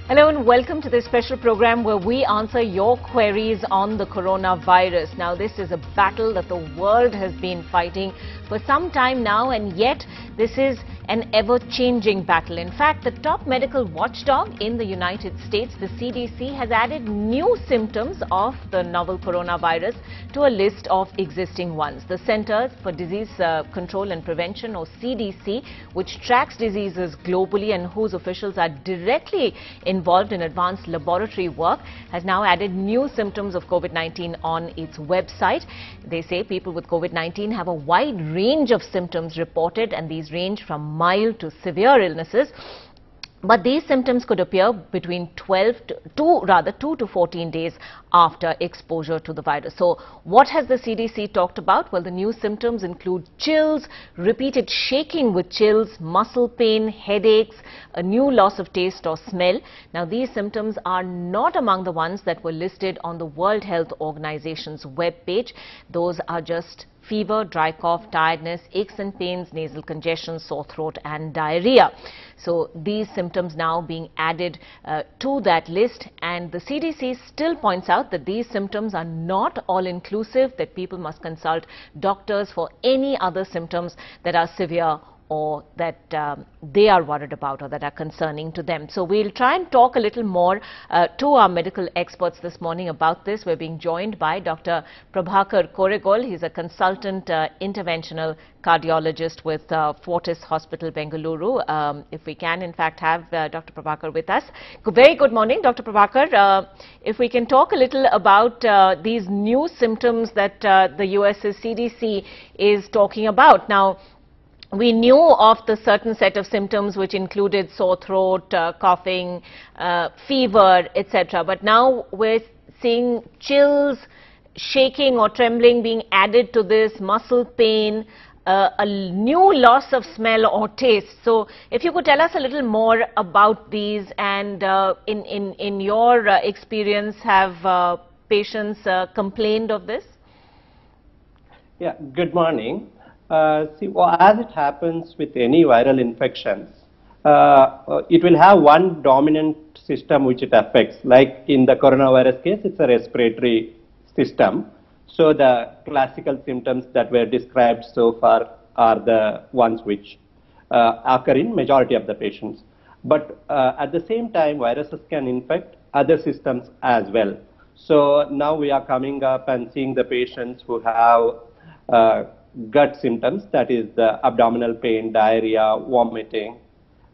Hello and welcome to this special program where we answer your queries on the coronavirus. Now, this is a battle that the world has been fighting for some time now, and yet this is an ever-changing battle. In fact, the top medical watchdog in the United States, the CDC, has added new symptoms of the novel coronavirus to a list of existing ones. The Centers for Disease Control and Prevention, or CDC, which tracks diseases globally and whose officials are directly involved in advanced laboratory work, has now added new symptoms of COVID-19 on its website. They say people with COVID-19 have a wide range of symptoms reported, and these range from mild to severe illnesses. But these symptoms could appear between 2 to 14 days after exposure to the virus. So what has the CDC talked about? Well, the new symptoms include chills, repeated shaking with chills, muscle pain, headaches, a new loss of taste or smell. Now, these symptoms are not among the ones that were listed on the World Health Organization's webpage. Those are just fever, dry cough, tiredness, aches and pains, nasal congestion, sore throat and diarrhea. So these symptoms now being added to that list, and the CDC still points out that these symptoms are not all-inclusive, that people must consult doctors for any other symptoms that are severe or that they are worried about or that are concerning to them. So we'll try and talk a little more to our medical experts this morning about this. We're being joined by Dr. Prabhakar Koregol. He's a consultant interventional cardiologist with Fortis Hospital, Bengaluru. If we can, in fact, have Dr. Prabhakar with us. Very good morning, Dr. Prabhakar. If we can talk a little about these new symptoms that the US's CDC is talking about. Now, we knew of the certain set of symptoms which included sore throat, coughing, fever, etc. But now we're seeing chills, shaking or trembling being added to this, muscle pain, a new loss of smell or taste. So if you could tell us a little more about these, and in your experience, have patients complained of this? Yeah, good morning. As it happens with any viral infections, it will have one dominant system which it affects. Like in the coronavirus case, it's a respiratory system. So the classical symptoms that were described so far are the ones which occur in majority of the patients. But at the same time, viruses can infect other systems as well. So now we are coming up and seeing the patients who have gut symptoms, that is the abdominal pain, diarrhea, vomiting,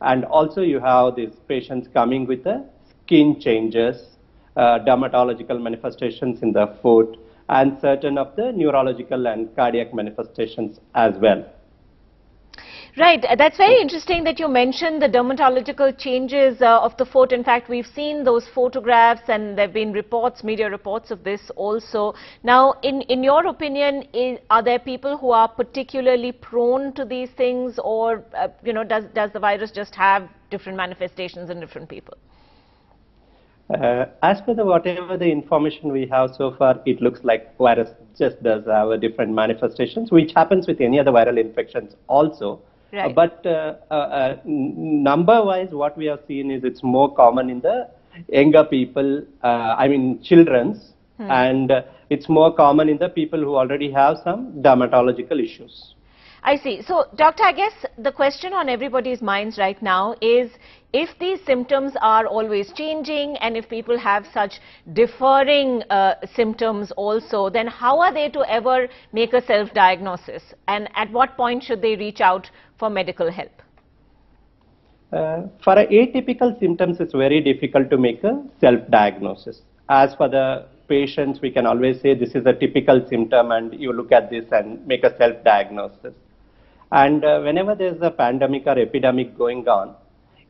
and also you have these patients coming with the skin changes, dermatological manifestations in the foot, and certain of the neurological and cardiac manifestations as well. Right. That's very interesting that you mentioned the dermatological changes of the foot. In fact, we've seen those photographs, and there have been reports, media reports of this also. Now, in your opinion, are there people who are particularly prone to these things, or does the virus just have different manifestations in different people? As per whatever the information we have so far, it looks like virus just does have different manifestations, which happens with any other viral infections also. Right. But number-wise, what we have seen is it's more common in the younger people, children's, and it's more common in the people who already have some dermatological issues. I see. So, Doctor, I guess the question on everybody's minds right now is, if these symptoms are always changing and if people have such differing symptoms also, then how are they to ever make a self-diagnosis? And at what point should they reach out for medical help? For atypical symptoms, it's very difficult to make a self-diagnosis. As for the patients, we can always say this is a typical symptom and you look at this and make a self-diagnosis. And whenever there's a pandemic or epidemic going on,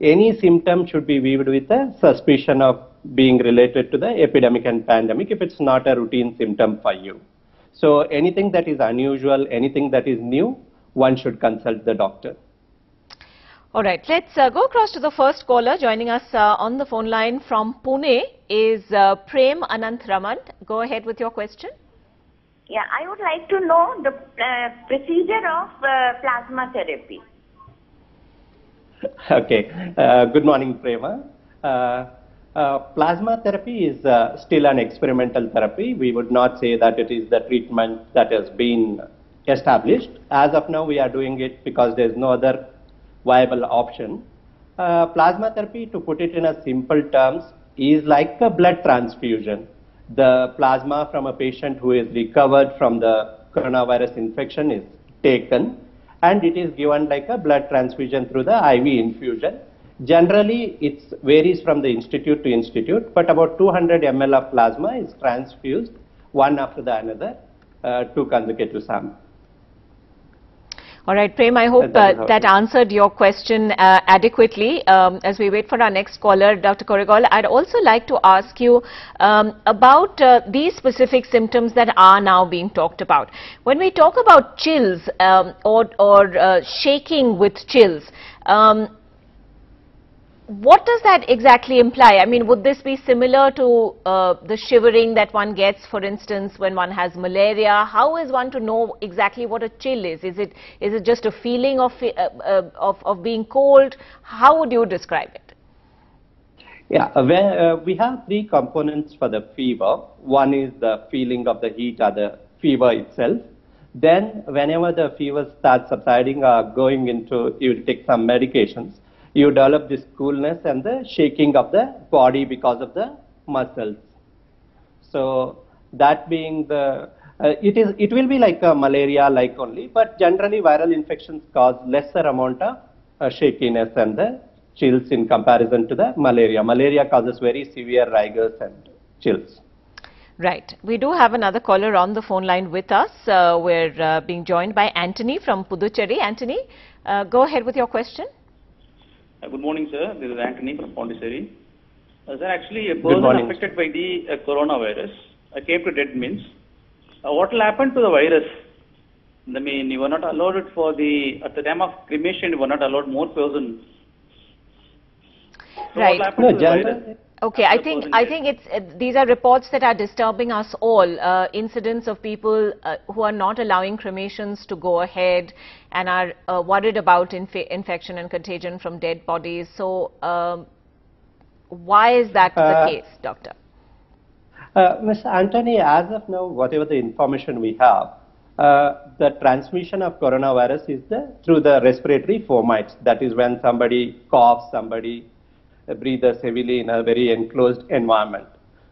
any symptom should be viewed with a suspicion of being related to the epidemic and pandemic if it's not a routine symptom for you. So anything that is unusual, anything that is new, one should consult the doctor. All right, let's go across to the first caller. Joining us on the phone line from Pune is Prem Ananthraman. Go ahead with your question. Yeah, I would like to know the procedure of plasma therapy. Okay. Good morning, Prema. Plasma therapy is still an experimental therapy. We would not say that it is the treatment that has been established. As of now, we are doing it because there is no other viable option. Plasma therapy, to put it in a simple terms, is like a blood transfusion. The plasma from a patient who is recovered from the coronavirus infection is taken and it is given like a blood transfusion through the IV infusion. Generally, it varies from the institute to institute, but about 200 ml of plasma is transfused one after the another, 2 consecutive samples. All right, Prem, I hope that answered your question adequately. As we wait for our next caller, Dr. Koregowal, I'd also like to ask you about these specific symptoms that are now being talked about. When we talk about chills or shaking with chills, what does that exactly imply? I mean, would this be similar to the shivering that one gets, for instance, when one has malaria? How is one to know exactly what a chill is? Is it just a feeling of being cold? How would you describe it? Yeah, we have 3 components for the fever. One is the feeling of the heat or the fever itself. Then, whenever the fever starts subsiding or going into, you take some medications, you develop this coolness and the shaking of the body because of the muscles. So that being the, it will be like a malaria-like only, but generally viral infections cause lesser amount of shakiness and the chills in comparison to the malaria. Malaria causes very severe rigors and chills. Right. We do have another caller on the phone line with us. We're being joined by Anthony from Puducherry. Anthony, go ahead with your question. Good morning, sir. This is Anthony from Pondicherry. Sir, actually, a person affected by the coronavirus came to death means. What will happen to the virus? I mean, you were not allowed it for the, at the time of cremation, you were not allowed more persons. So right. What will happen to the virus? Okay, I think it's these are reports that are disturbing us all. Incidents of people who are not allowing cremations to go ahead and are worried about infection and contagion from dead bodies. So, why is that the case, Doctor? Mr. Anthony, as of now, whatever the information we have, the transmission of coronavirus is through the respiratory fomites. That is when somebody coughs, somebody breathes heavily in a very enclosed environment.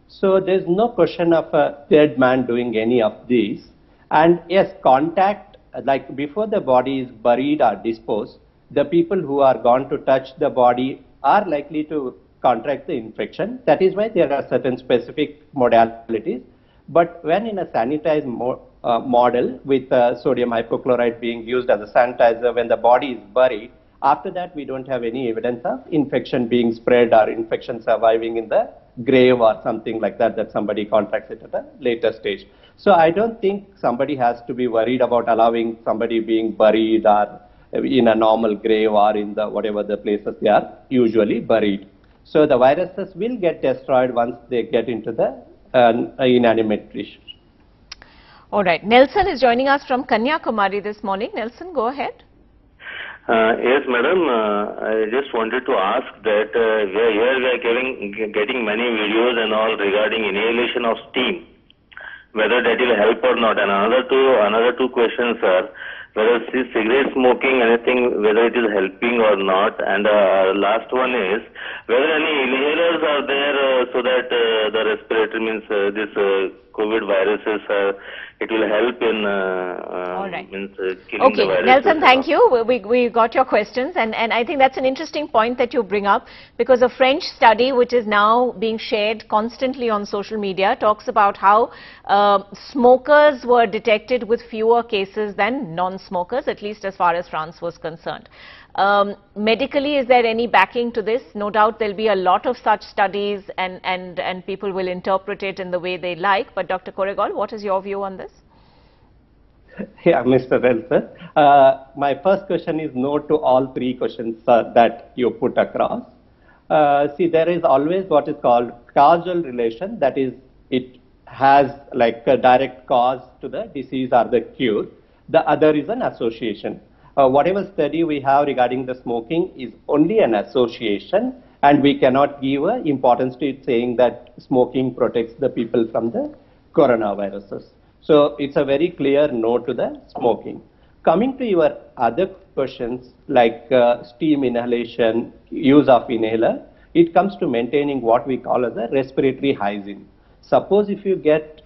So there's no question of a dead man doing any of these. And yes, contact, like before the body is buried or disposed, the people who are gone to touch the body are likely to contract the infection. That is why there are certain specific modalities. But when in a sanitized model with sodium hypochlorite being used as a sanitizer, when the body is buried, after that, we don't have any evidence of infection being spread or infection surviving in the grave or something like that, that somebody contracts it at a later stage. So I don't think somebody has to be worried about allowing somebody being buried or in a normal grave or in the whatever the places they are usually buried. So the viruses will get destroyed once they get into the inanimate tissue. All right. Nelson is joining us from Kanyakumari this morning. Nelson, go ahead. Yes, madam. I just wanted to ask that here we are getting many videos and all regarding inhalation of steam, whether that will help or not. And another two questions are whether cigarette smoking, anything, whether it is helping or not. And last one is whether any inhalers are there so that the respiratory means this COVID viruses it will help in killing the virus. Nelson, thank you. We got your questions, and I think that's an interesting point that you bring up, because a French study which is now being shared constantly on social media talks about how smokers were detected with fewer cases than non-smokers, at least as far as France was concerned. Medically, is there any backing to this? No doubt there'll be a lot of such studies, and people will interpret it in the way they like. But Dr. Koregowal, what is your view on this? Yeah, Mr. Nelson. My first question is no to all 3 questions that you put across. See, there is always what is called causal relation. That is, it has like a direct cause to the disease or the cure. The other is an association. Whatever study we have regarding the smoking is only an association. And we cannot give importance to it saying that smoking protects the people from the coronaviruses. So it's a very clear no to the smoking. Coming to your other questions like steam inhalation, use of inhaler, it comes to maintaining what we call as a respiratory hygiene. Suppose if you get,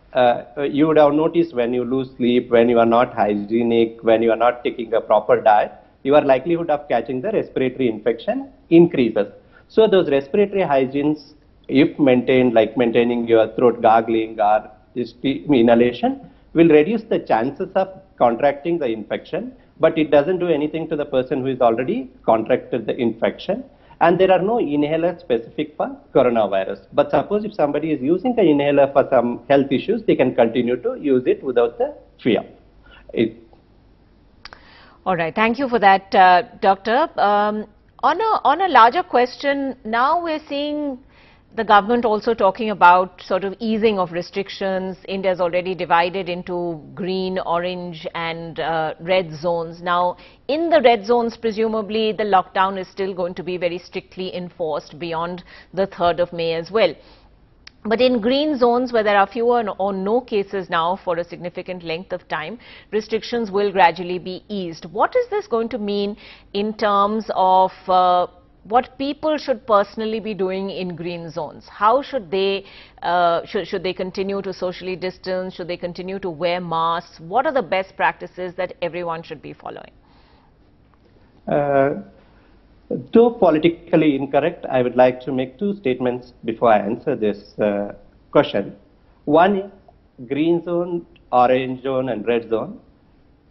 you would have noticed when you lose sleep, when you are not hygienic, when you are not taking a proper diet, your likelihood of catching the respiratory infection increases. So those respiratory hygienes, if maintained, like maintaining your throat gargling or steam inhalation, will reduce the chances of contracting the infection, but it doesn't do anything to the person who is already contracted the infection. And there are no inhalers specific for coronavirus. But suppose if somebody is using the inhaler for some health issues, they can continue to use it without the fear. All right. Thank you for that, Doctor. On a larger question, now we're seeing the government also talking about sort of easing of restrictions. India is already divided into green, orange and red zones. Now, in the red zones, presumably the lockdown is still going to be very strictly enforced beyond the 3rd of May as well. But in green zones where there are fewer or no cases now for a significant length of time, restrictions will gradually be eased. What is this going to mean in terms of what people should personally be doing in green zones? How should they continue to socially distance? Should they continue to wear masks? What are the best practices that everyone should be following? Though politically incorrect, I would like to make two statements before I answer this question. One is green zone, orange zone and red zone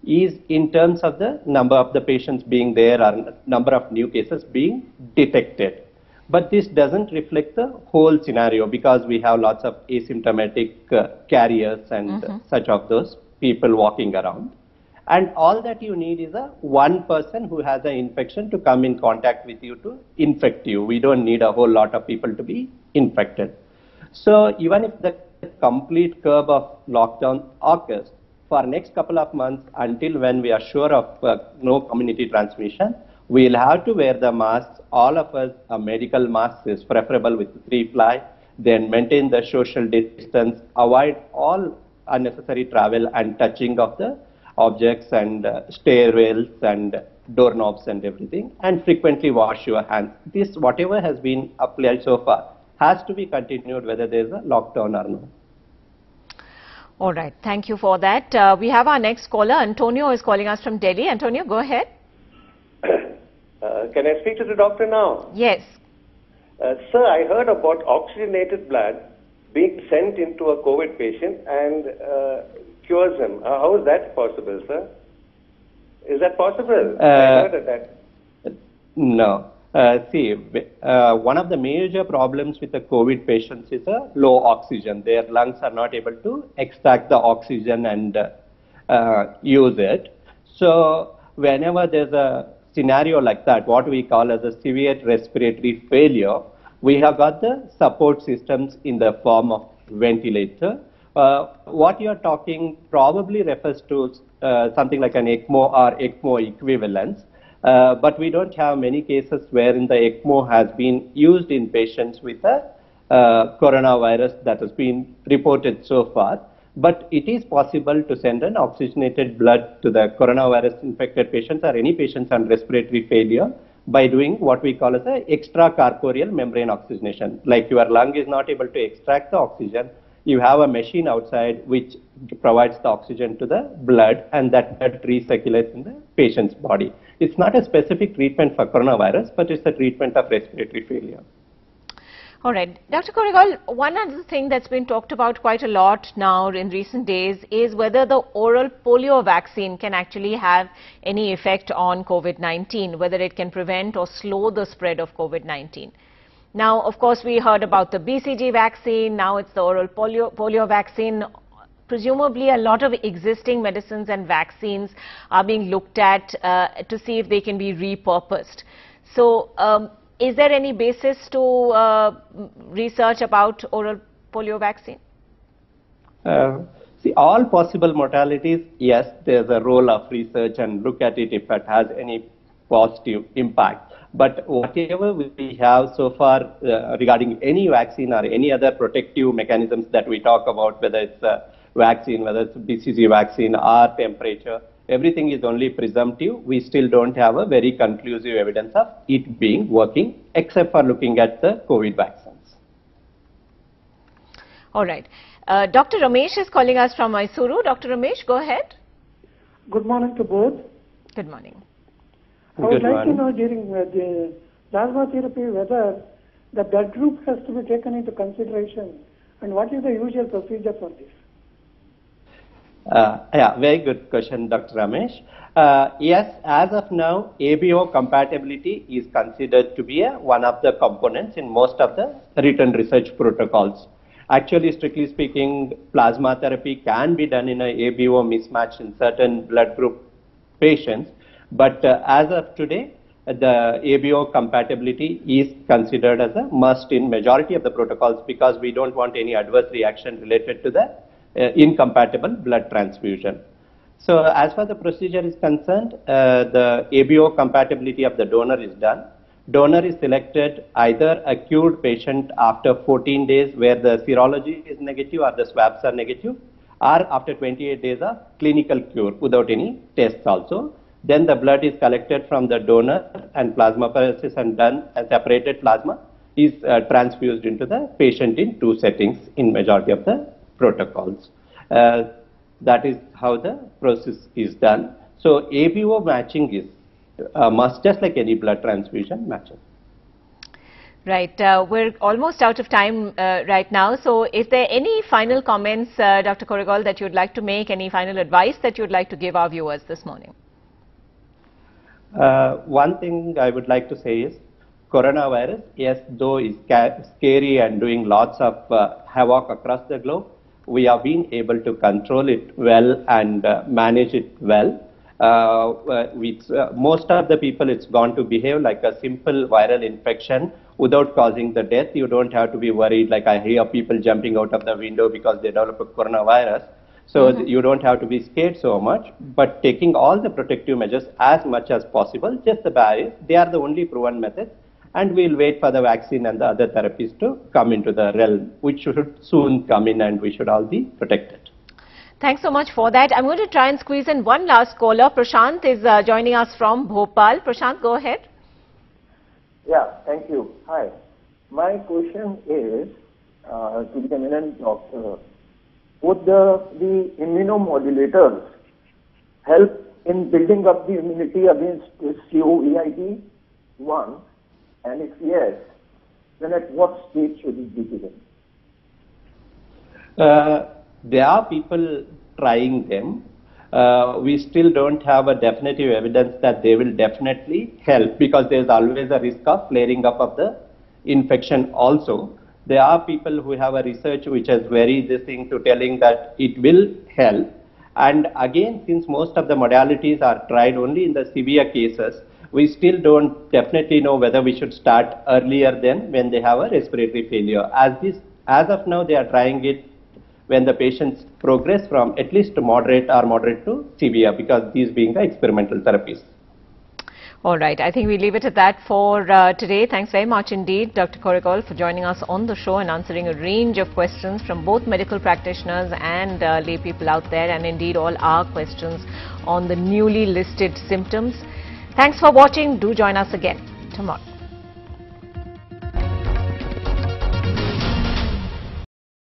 is in terms of the number of the patients being there or number of new cases being detected. But this doesn't reflect the whole scenario because we have lots of asymptomatic carriers and such of those people walking around. And all that you need is one person who has an infection to come in contact with you to infect you. We don't need a whole lot of people to be infected. So even if the complete curve of lockdown occurs, for next couple of months until when we are sure of no community transmission, we'll have to wear the masks. All of us, a medical mask is preferable with 3-ply, then maintain the social distance, avoid all unnecessary travel and touching of the objects and stairwells and doorknobs and everything, and frequently wash your hands. This, whatever has been applied so far, has to be continued whether there is a lockdown or not. All right. Thank you for that. We have our next caller. Antonio is calling us from Delhi. Antonio, go ahead. Can I speak to the doctor now? Yes. Sir, I heard about oxygenated blood being sent into a COVID patient and cures him. How is that possible, sir? Is that possible? I heard of that. No. See, one of the major problems with the COVID patients is a low oxygen. Their lungs are not able to extract the oxygen and use it. So whenever there's a scenario like that, what we call as a severe respiratory failure, we have got the support systems in the form of ventilator. What you're talking probably refers to something like an ECMO or ECMO equivalence. But we don't have many cases wherein the ECMO has been used in patients with a coronavirus that has been reported so far. But it is possible to send an oxygenated blood to the coronavirus infected patients or any patients on respiratory failure by doing what we call as a extracorporeal membrane oxygenation. Like your lung is not able to extract the oxygen, you have a machine outside which provides the oxygen to the blood, and that blood recirculates in the patient's body. It's not a specific treatment for coronavirus, but it's a treatment of respiratory failure. All right. Dr. Korigal, one other thing that's been talked about quite a lot now in recent days is whether the oral polio vaccine can actually have any effect on COVID-19, whether it can prevent or slow the spread of COVID-19. Now, of course, we heard about the BCG vaccine. Now it's the oral polio vaccine. Presumably, a lot of existing medicines and vaccines are being looked at to see if they can be repurposed. So, is there any basis to research about oral polio vaccine? See, all possible modalities, yes, there's a role of research and look at it if it has any positive impact. But whatever we have so far regarding any vaccine or any other protective mechanisms that we talk about, whether it's a vaccine, whether it's a BCG vaccine or temperature, everything is only presumptive. We still don't have a very conclusive evidence of it being working, except for looking at the COVID vaccines. All right. Dr. Ramesh is calling us from Mysuru. Dr. Ramesh, go ahead. Good morning to both. Good morning. I would like to know during the plasma therapy whether the blood group has to be taken into consideration and what is the usual procedure for this? Yeah, very good question, Dr. Ramesh. Yes, as of now, ABO compatibility is considered to be one of the components in most of the written research protocols. Actually, strictly speaking, plasma therapy can be done in an ABO mismatch in certain blood group patients. But as of today, the ABO compatibility is considered as a must in majority of the protocols because we don't want any adverse reaction related to the incompatible blood transfusion. So as far as the procedure is concerned, the ABO compatibility of the donor is done. Donor is selected either a cured patient after 14 days where the serology is negative or the swabs are negative, or after 28 days of clinical cure without any tests also. Then the blood is collected from the donor and plasmapheresis and done and separated plasma is transfused into the patient in 2 settings in majority of the protocols. That is how the process is done. So ABO matching is must, just like any blood transfusion matching. Right. We're almost out of time right now. So is there any final comments, Dr. Koregol, that you'd like to make, any final advice that you'd like to give our viewers this morning? One thing I would like to say is coronavirus, yes, though is scary and doing lots of havoc across the globe, we have been able to control it well and manage it well. With most of the people, it's going to behave like a simple viral infection without causing the death. You don't have to be worried, like I hear people jumping out of the window because they develop a coronavirus. So you don't have to be scared so much, but taking all the protective measures as much as possible, just the barriers, they are the only proven methods, and we'll wait for the vaccine and the other therapies to come into the realm, which should soon come in, and we should all be protected. Thanks so much for that. I'm going to try and squeeze in one last caller. Prashant is joining us from Bhopal. Prashant, go ahead. Yeah, thank you. Hi. My question is to the eminent doctor. Would the immunomodulators help in building up the immunity against this COVID-19? One, and if yes, then at what stage should it be given? There are people trying them. We still don't have a definitive evidence that they will definitely help because there's always a risk of flaring up of the infection also. There are people who have a research which has varied this thing to telling that it will help. And again, since most of the modalities are tried only in the severe cases, we still don't definitely know whether we should start earlier than when they have a respiratory failure. As of now, they are trying it when the patients progress from at least moderate or moderate to severe, because these being the experimental therapies. All right. I think we leave it at that for today. Thanks very much indeed, Dr. Koregol, for joining us on the show and answering a range of questions from both medical practitioners and lay people out there, and indeed all our questions on the newly listed symptoms. Thanks for watching. Do join us again tomorrow.